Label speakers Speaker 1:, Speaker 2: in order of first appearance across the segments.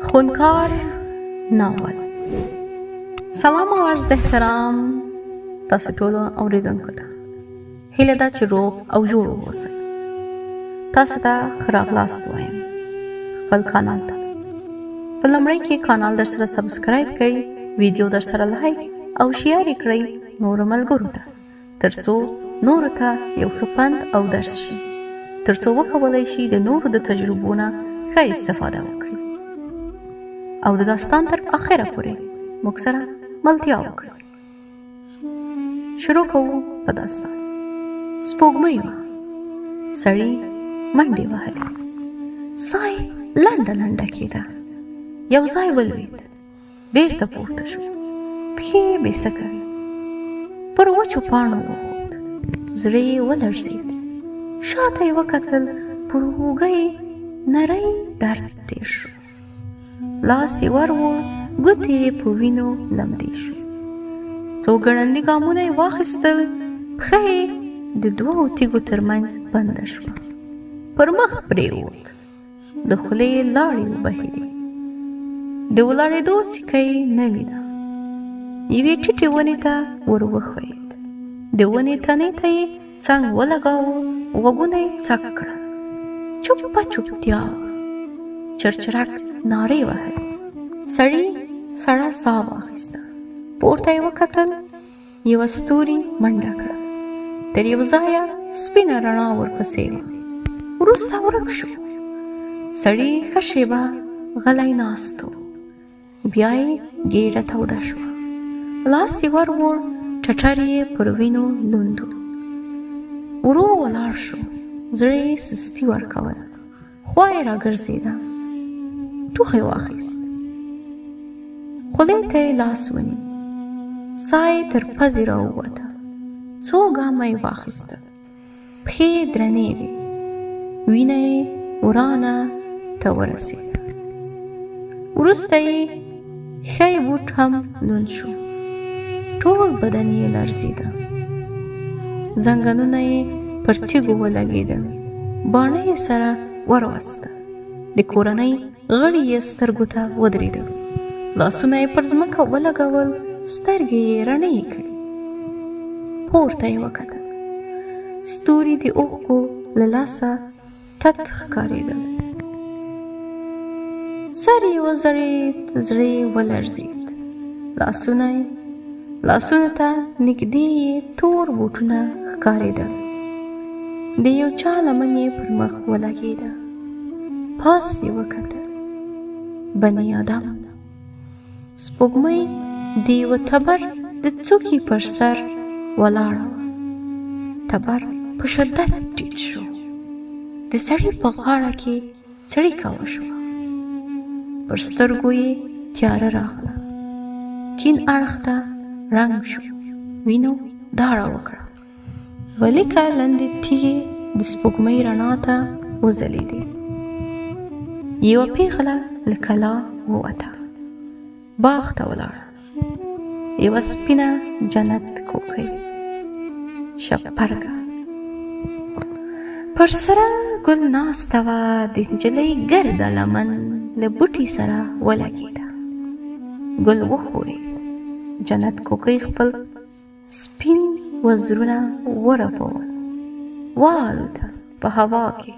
Speaker 1: خونکار ناول. سلام او عرض د احترام تاسو ټول اوریدونکو ته. هیله ده چې روغ او جوړ اوسئ. تاسو ته ښه راغلاست وایم خپل کانال ته. په لومړي کې کانال در سره سبسکرایب کړئ، ویډیو در سره لایک او شیر کړئ نور ملګرو ته، ترڅو نور ته یو ښه پند او درس شي، ترڅو وکولای شي د نورو د تجربو نه ښه استفاده وکړي او د داستان تر اخره پورې موږ سره ملتیا وکړي. شروع کوو په داستان. سپوږمۍ وه. سړي منډې وهلې. ساه یې لنډه لنډه کېده. یو ځای ولوېد. بېرته پورته شو. پښې بې سکه وې. پر وچو پاڼو وخوت. زړه یې ولړزېد. شاته یې وکتل. پر اوږه یې نری درد تېر شو. لاس یې ور وړ. ګوتې یې په وینو لمدې شوې. څو ګړندي ګامونه یې واخیستل. پښه یې د دوو تیږو ترمنځ بنده شوه. پر مخ پرېوت. د خولې یې لاړې وبهېدې. د ولاړېدو سیکه یې نه لیده. یوې ټیټې ونې ته ور وښویېد. د ونې تنې ته یې څنګ ولګاوه. غوږونه یې څک کړل. چوپه چوپتیا وه. چرچرک نارې وهلې. سړي سړه ساه واخیسته. پورته یې وکتل. یوه ستوري منډه کړه. تر یو ځایه سپینه رڼا ورپسې وه. وروسته ورک شو. سړي ښه شېبه غلی ناست و. بیا یې ګېډه توده شوه. لاس یې ور وړ. ټټر یې پر وینو لوند و. ورو ولاړ شو. زړه یې سستي ورکوله. خوا یې راګرځېده. ټوخی واخیست. خولې ته یې لاس ونیو. ساه یې تر پزې راووته. څو ګامه یې واخیستل. پښې یې درنې وې. وینه یې ورانه ته ورسېده. وروسته یې ښی بوټ هم لوند شو. ټول بدن یې لړزېده. زنګنونه یې پر تیږو ولګېدل. باڼه یې سره وروسته. د کورنۍ غړي یې سترګو ته ودرېدل. لاسونه یې پر ځمکه ولګول. سترګې یې رڼې کړې. پورته یې وکتل. ستوري د اوښکو له لاسه تت ښکارېدل. سر یې وځړېد. زړه یې ولړزېد. لاسونو ته نږدې یې تور بوټونه ښکارېدل. د یو چا لمن یې پر مخ ولګېده. پاس یې وکتل. بني آدم. سپوږمۍ د یوه تبر د څوکې پر سر ولاړه وه. تبر په شدت ټیټ شو. د سړي په غاړه کې څړیکه وشوه. پر سترګو یې تیاره راغله. کیڼ اړخ ته رنګ شو. وینو داړه وکړه. ولیکه لندې تیږې د سپوږمۍ رڼا ته وځلېدې. یوه پیغله له کلا ووته. باغ ته ولاړه. یوه سپینه جنت کوکۍ شپرګه پر سره ګل ناسته وه. د نجلۍ ګرده لمن له بوټي سره ولګېده. ګل وښورېد. جنت کوکۍ خپل سپین وزرونه ورپول. والوته په هوا کې.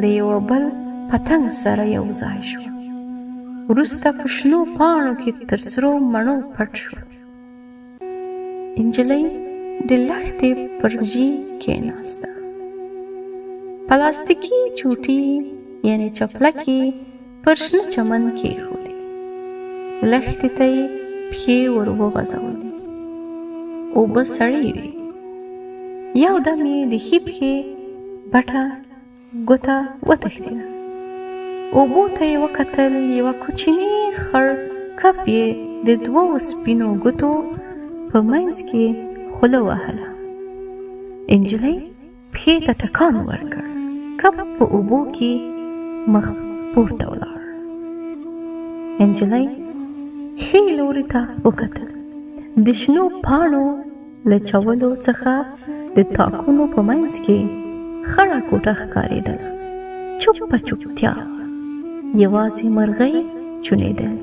Speaker 1: له یوه بل پتنګ سره یو ځای شو. وروسته په شنو پاڼو کې تر سرو مڼو پټ شو. نجلۍ د لښتې پر ژۍ کېناسته. پلاستیکي چوټي یعنې چپلکې پر شنه چمن کېښودې. لښتې ته یې پښې ور وغځولې. اوبه سړې وې. یو دم یې د ښي پښې بټه ګوته وتښتېده. اوبو ته یې وکتل. یوه کوچني خړ کپ یې د دوو سپینو ګوتو په منځ کې خوله وهله. نجلۍ پښې ته ټکان ورکړ. کپ په اوبو کې مخ پورته ولاړ. نجلۍ ښي لوري ته وکتل. د شنو پاڼو له چولو څخه د تاکونو په منځ کې خړه کوټه ښکارېدله. چوپه چوپتیا. یوازې مرغۍ چونېدل.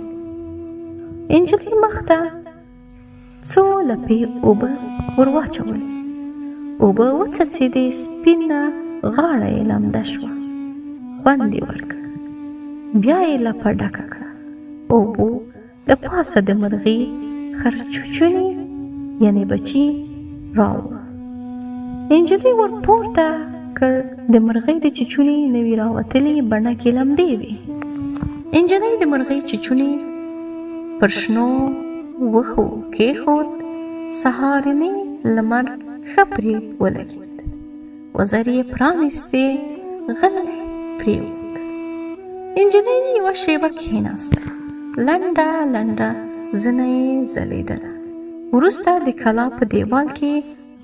Speaker 1: نجلۍ مخ ته څو لپې اوبه ور واچولې. اوبه وڅڅېدې، سپینه غاړه یې لمده شوه. خوند یې ورکړ. بیا یې لپه ډکه کړه. اوبو د پاسه د مرغۍ خرچوچونی یعنې بچي راوړه. نجلۍ ور پورته کړ. د مرغۍ د چچوني نوي راوتلې بڼکې لمدې وې. نجلۍ د مرغۍ چچوني پر شنو وښو کېښود. سهارنی لمر ښه پرې ولګېد. وزر یې پرانیستې، غلی پرېوت. نجلۍ یوه شېبه کښېناسته. لنډه لنډه زنه یې ځلېدله. وروسته د کلا په دیوال کې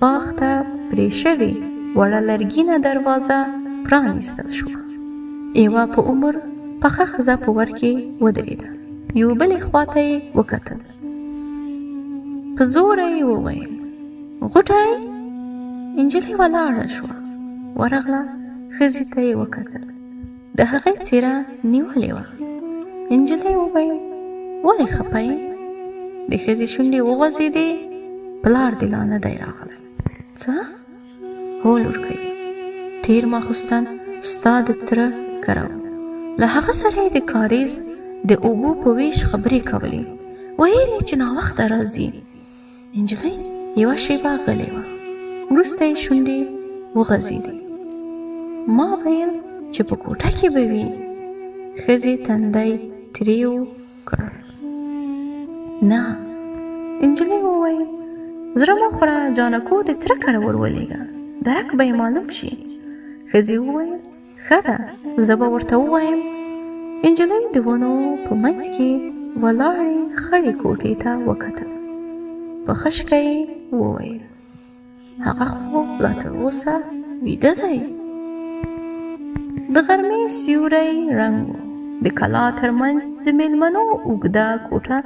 Speaker 1: باغ ته پرې شوې وړه لرګینه دروازه پرانیستل شوه. یوه په عمر پخه ښځه په ور کې ودرېده. یو بلې خواته یې وکتل. په زوره یې وویل: غوټۍ! نجلۍ ولاړه شوه. ورغله، ښځې ته یې وکتل. د هغې څېره نیولې وه. نجلۍ وویل: ولې خفه یې؟ د ښځې شونډې وغځېدې. پلار دې لا نه دی راغلی. څه؟ هو لورکۍ، تېر ماخوستن ستا د تره کره و. له هغه سره یې د کاریز د اوبو په ویش خبرې کولې. ویل یې چې ناوخته راځي. نجلۍ یوه شېبه غلې وه. وروسته یې شونډې وغځېدې. ما ویل چې په کوټه کې به وي. ښځې تندی ترېو کړ. نه. نجلۍ وویل: زړه مه خوره جانکو، د تره کره ور ولېږه، درک به یې معلوم شي. ښځې وویل: ښه ده، زه به ورته ووایم. نجلۍ د ونو په منځ کې ولاړې خړې کوټې ته وکتل. په خشکه یې وویل: هغه خو لا تر اوسه ویده دی. د غرمې سیوری رنګ و. د کلا ترمنځ د مېلمنو اوږده کوټه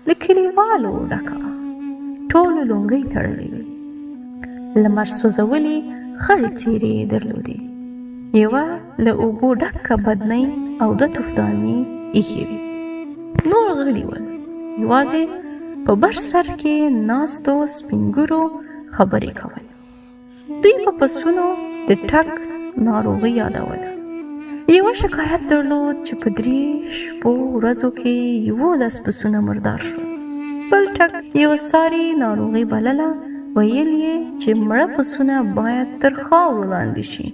Speaker 1: له کلیوالو ډکه وه. ټولو لونګۍ تړلې وې. لمر سوځولې خړې څېرې یې درلودې. یوه له اوبو ډکه بدنۍ او دوه توفدانې ایښې وې. نور غلي ول. یوازې په بر سر کې ناستو سپین ږیرو خبرې کول. دوی په پسونو د ټک ناروغي یادوله. یوه شکایت درلود چې په 3 شپو ورځو کې 11 پسونه مردار شول. بل ټک یو ساري ناروغي بلله. ویل یې چې مړه پسونه باید تر خاورو لاندې شي.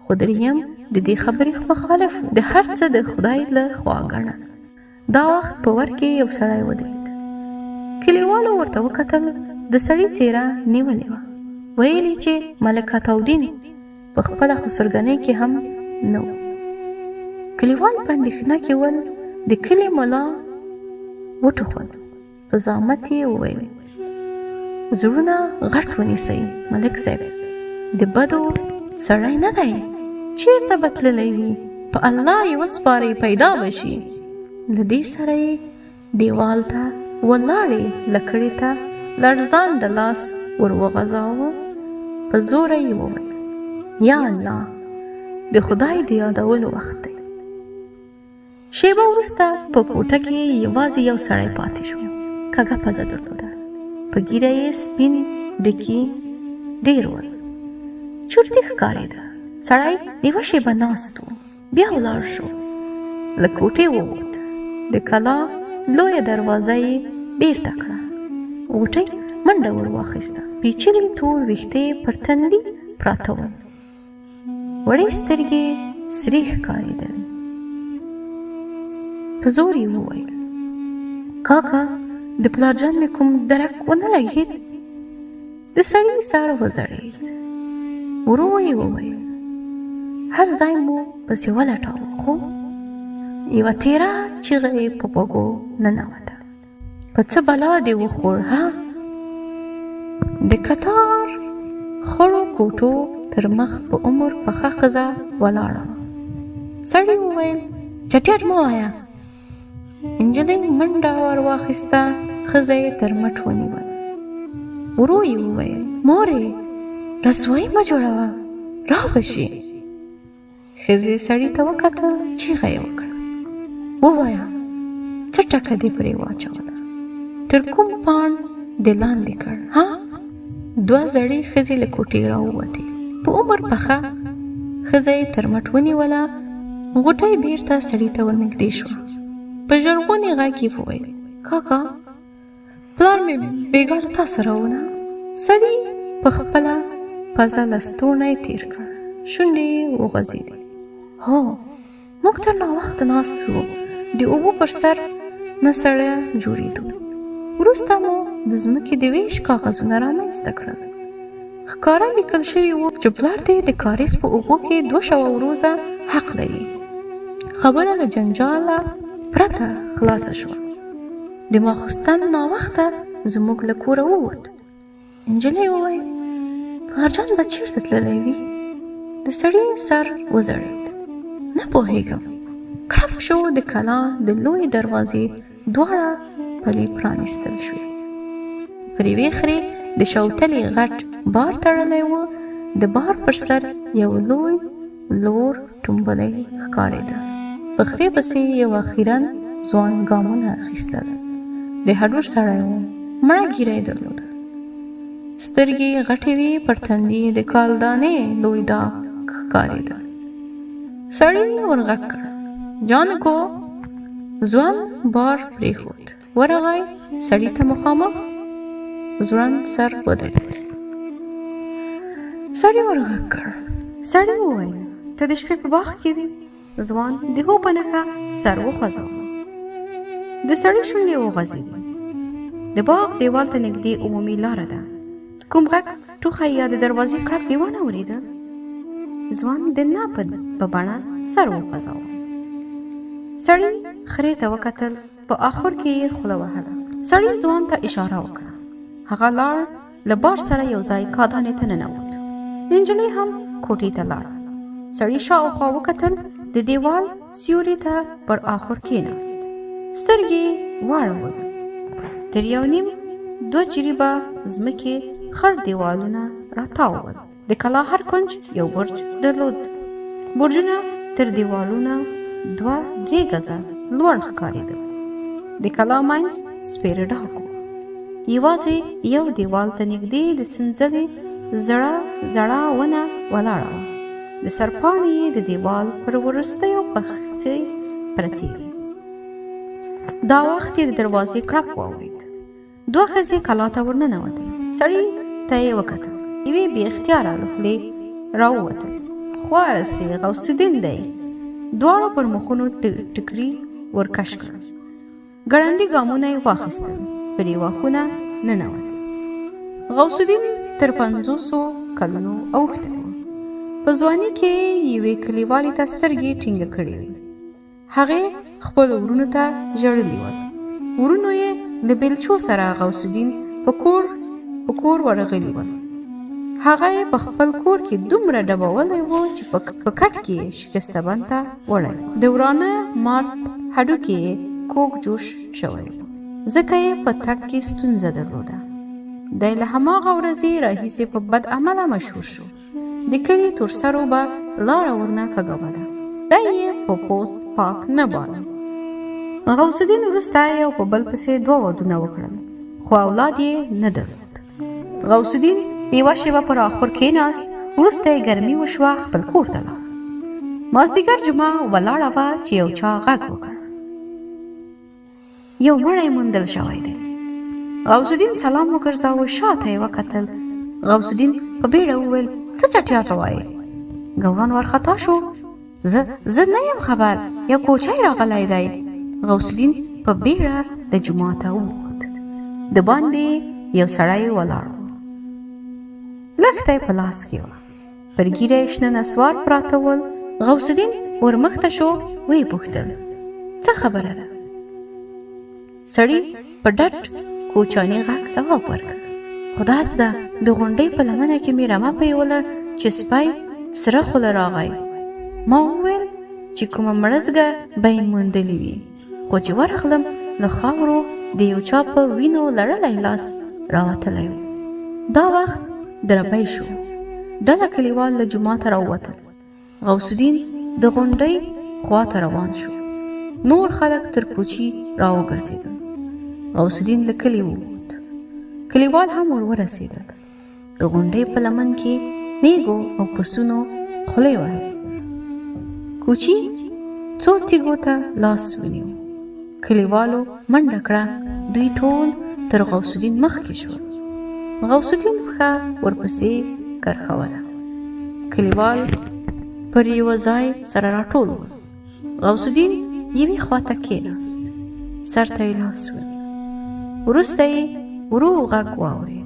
Speaker 1: خو دریم د دې خبرې مخالف و. د هر څه د خدای له خوا ګڼه. دا وخت په ور کې یو سړی ودرېد. کلیوالو ورته وکتل. د سړي څېره نیولې وه. ویل یې چې ملک عطاالدین په خپله خسرګنۍ کې هم نه و. کلیوال په اندېښنه کې ول. د کلي ملا وټوخل. په زحمت یې وویل: زړونه غټ ونیسئ ملک صاحب، د بدو سړی نه دی. چېرته به تللی وي؟ په الله یې وسپارئ، پیدا به شي. له دې سره یې دیوال ته ولاړې لکړې ته لړزانده لاس ور وغځاوه. په زوره یې وویل: یا الله، د خدای د یادولو وخت دی. شیبه وروسته په کوټه کې یوازې یو سړی پاتې شو. کږه پزه درلوده. په ږیره یې سپین ډکي ډېر ول. چورتي ښکارېده. سړی یوه شیبه ناست و. بیا ولاړ شو. له کوټې ووت. د کلا لویه دروازه یې بېرته کړه. غوټۍ منډه ور واخیسته. پیچلي تور ویښته یې پر تندي پراته ول. وړې سترګې سرې ښکارېدلې. په زور یې وویل: کاکا، د پلارجان مې کوم درک ونه لګېد؟ د سړي سر وځړېد. ورو یې وویل: هر ځای مو پسې ولټاوه، خو یوه تېره چیغه یې په غوږو ننوته. په څه بلا دې وخوړ ها؟ د کتار خړو کوټو تر مخ په عمر پخه ښځه ولاړه وه. سړي وویل: چټیات مه وایه. نجلۍ منډه ور واخیسته. ښځه یې تر مټ ونیوله. ورو یې وویل: مورې، رسوایي مه جوړوه، را به شي. ښځې سړي ته وکتل. چیغه یې وکړه: ووایه څه ټکه دې پرې واچوله؟ تر کوم پاڼ دې لاندې کړ؟ ها؟ 2 زړې ښځې له کوټې راووتې. په عمر پخه ښځه یې تر مټ ونیوله، غوټۍ بېرته سړي ته ورنږدې شوه. په ژړغوني غږ یې وویل: کاکا، پلار مې بېګا له تا سره ونه. سړي په خپله پزه لستوڼی تېر کړ، شونډې یې وغځېدې. هو، موږ تر ناوخته ناست وو، د اوبو پر سر نه سړی جوړېدو. وروسته مو د ځمکې د ویش کاغذونه رامنځته کړل. ښکاره لیکل شوي وو چې پلار دې د کاریز په اوبو کې 200 وروزه حق لري. خبره له جنجاله پرته خلاصه شوه. د ماخوستن ناوخته زموږ له کوره ووت. نجلۍ وویل: پلارجان به چېرته تللی وي؟ د سړي سر وځړېد. نه پوهېږم. کړپ شو، د کلا د لویې دروازې 2 پلې پرانیستل شوې. پر یوې خرې د شوتلې غټ بار تړلی و. د بار پر سر یو لوی لور ټومبلی ښکارېده. په خرې پسې یو خیرن ځوان ګامونه اخیستل. د هډور سړی و، مړه ږیره یې درلوده. سترګې غټې وې، پر تندي د کالدانې لوی داغ ښکارېده. سړي ورغږ کړ: جانکو! ځوان بار پرېښود، ورغی. سړي ته مخامخ ځوړند سر ودرېد. سړي ورغږ کړ. سړي وویل: ته د شپې په باغ کې وې؟ ځوان د هو په نښه سر وخوځاوه. د سړي شونډې وغځېدې. د باغ دیوال ته نږدې عمومي لاره ده. کوم غږ، ټوخی یا د دروازې کړپ دې ونه اورېده؟ ځوان د نه په بڼه سر وخوځاوه. سړي خرې ته وکتل. په آخر کې یې خوله وهله. سړي ځوان ته اشاره وکړه. هغه لاړ. له بار سره یو ځای کادانې ته ننوت. نجلۍ هم کوټې ته لاړه. سړي شاوخوا وکتل. د دیوال سیوري ته پر آخر کېناست. سترګې واړولې. تر 1.5-2 جریبه ځمکې خړ دیوالونه راتاوول. د کلا هر کنج یو برج درلود. برجونه تر دیوالونه 2-3 گزه لوړ ښکارېدل. د کلا منځ سپېره ډاک و. یوازې یو دیوال ته نږدې د سنځلې زړه ونه ولاړه وه. د سرپاڼې یې د دیوال پر وروستیو پښڅې پرتې وې. دا وخت یې د دروازې کړپ واورېد. 2 ښځې کلا ته ورننوتې. سړي ته یې وکتل. یوې بې اختیاره له خولې راووتل: خوارسې غوث الدین دی. دواړو پر مخونو ټکري ورکش کړل. ګړندي ګامونه یې واخیستل. پر یوه خونه ننوتل. غوث الدین تر 50 کلونو اوښتی و. په ځواني کې یوې کلیوالې ته سترګې ټینګه کړې وې. هغې خپلو ورونو ته ژړلي ول. ورونو یې له بیلچو سره غوث الدین په کور ورغلي ول. هغه یې په خپل کور کې دومره ډبولی و چې په کټ کې شکسته بند ته وړی. د ورانه مات هډوکي یې کوږ جوش شوی و، ځکه یې په تګ کې ستونزه درلوده. دی له هماغه ورځې راهیسې په بد عمله مشهور شو. د کلي تور سرو به لاره ورنه کږوله. دی یې په پوست پاک نه باله. غوث الدین وروسته یو په بل پسې 2 ودونه وکړل، خو اولاد یې نه درلود. غوث الدین یوه شېبه پر آخر کېناست. وروسته یې ګرمي وشوه، خپل کور ته لاړ. مازدیګر جمعه ولاړه وه چې یو چا غږ وکړ: یو مړی موندل شوی دی. غوث الدین سلام وګرځاوه، شاته یې وکتل. غوث الدین په بیړه وویل: څه چټیاټه وایې؟ ګوروان وارخطا شو: زه نه یم خبر، یو کوچی راغلی دی. غوث الدین په بیړه د جومات ته ووت. د باندې یو سړی ولاړ و. لښته یې په لاس کې وه. پر ږیره یې شنه نسوار پراته ول. غوث الدین ورمخته شو، ویې پوښتل: څه خبره ده؟ سړي په ډډ کوچاني غږ ځواب ورکړ: خدا زده، د غونډۍ په لمنه کې مې رمه پیوله چې سپی سره خوله راغی. ما وویل چې کومه مړزګه به یې موندلې وي، خو چې ورغلم له خاورو د یو چا په وینو لړلی لاس راوتلی و. دا وخت دربی شو. ډله کلیوال له جوماته راووتل. غوث الدین د غونډۍ خواته روان شو. نور خلک تر کوچي راوګرځېدل. غوث الدین له کلي ووت. کلیوال هم ورورسېدل. د غونډۍ په لمن کې میږو او پسونو خولې وهلې. کوچي څو تیږو ته لاس ونیو. کلیوالو منډه کړه. دوی ټول تر غوث الدین مخکې شول. غوث الدین پښه ورپسې کرښوله. کلیوال پر یوه ځای سره راټول ول. غوث الدین یوې خواته کېناست. سر ته یې لاس ونیو. وروسته یې ورو غږ واورېد.